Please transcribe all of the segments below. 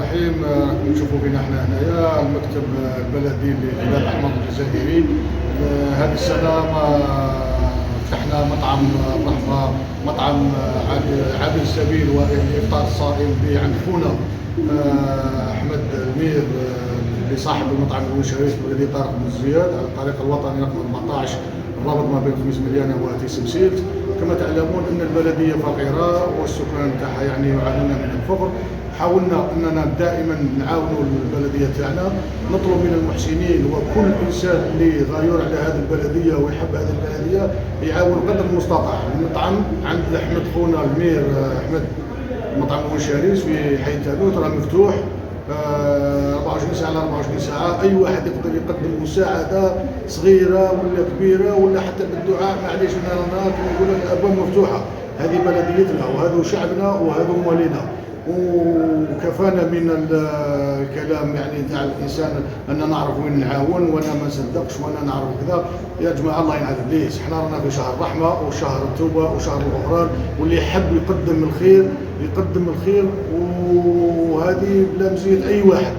الرحيم. نشوفوا فينا احنا هنايا المكتب البلدي للعلاج الاحمر الجزائري. هذه السنه ما فتحنا مطعم الرحمه، مطعم عابر السبيل والافطار الصائم عند خونا احمد المير اللي صاحب المطعم الشريف البلدي طارق بن زياد على الطريق الوطني رقم 14 الرابط ما بين خميس مليانه واتيس مسيلت. كما تعلمون ان البلديه فقيره والسكان تاعها يعني يعانون من الفقر. حاولنا اننا دائما نعاونوا البلديه تاعنا، نطلب من المحسنين وكل انسان اللي غاير على هذه البلديه ويحب هذه البلديه يعاون قدر المستطاع. المطعم عند احمد خونا المير احمد، مطعم شريف في حي تالوت راه مفتوح 24 ساعه على 24 ساعه. اي واحد يقدر يقدم مساعده صغيره ولا كبيره ولا حتى بالدعاء، معليش رانا كما نقولوا الابواب مفتوحه. هذه بلديتنا وهذا شعبنا وهذا موالينا، وكفانا من الكلام يعني تاع الانسان ان نعرف وين نعاون وانا ما نصدقش وانا نعرف كذا. يا جماعه الله ينعذب ليش، حنا رانا في شهر الرحمه وشهر التوبه وشهر الغفران، واللي يحب يقدم الخير يقدم الخير، وهذه بلا مزيد اي واحد.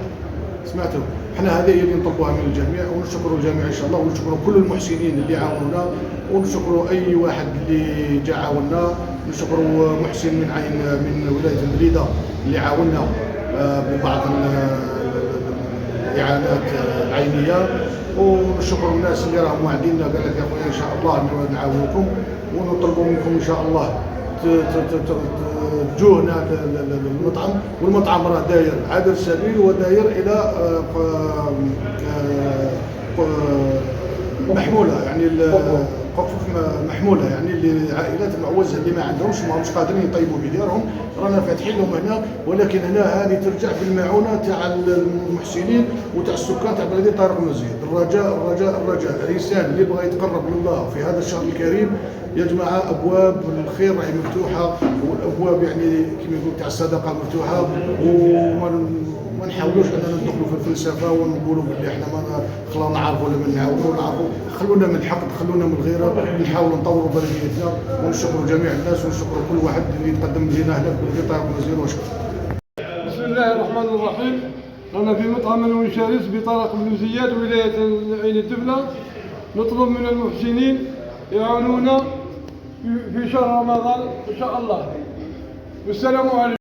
سمعتوا؟ احنا هذه اللي نطلبوها من الجميع، ونشكروا الجميع ان شاء الله، ونشكروا كل المحسنين اللي عاونونا، ونشكروا اي واحد اللي جا عاوننا. نشكروا محسن من ولايه البليده اللي عاوننا ببعض الاعانات العينيه، ونشكروا الناس اللي راهم واعديننا قال لك يا خويا ان شاء الله نعاونكم، ونطلبوا منكم ان شاء الله تجونا للمطعم. والمطعم راه داير عابر السبيل وداير الى محموله، يعني محموله، يعني العائلات المعوزه اللي ما عندهمش ماهمش قادرين يطيبوا بديارهم، رانا فاتحين لهم هنا. ولكن هنا هذه ترجع بالمعونه تاع المحسنين وتاع السكان تاع بلديه طارق بن زياد. الرجاء الانسان اللي بغى يتقرب لله في هذا الشهر الكريم يا جماعه ابواب الخير راهي مفتوحه، والابواب يعني كما يقول تاع الصدقه مفتوحه، وما نحاولوش اننا ندخلوا في الفلسفه ونقولوا باللي احنا ما خلانا نعرفوا ولا ما نعرفوا. خلونا من الحقد، خلونا من الغيره، نحاولوا نطوروا بلديتنا. ونشكروا جميع الناس ونشكروا كل واحد اللي يتقدم لنا هنا في بلديه طارق بن زياد. وشكرا. بسم الله الرحمن الرحيم. رانا في مطعم الونشاريس بطارق بن زياد ولايه عين الدبله. نطلب من المحسنين يعاونونا في شهر رمضان ان شاء الله. والسلام عليكم.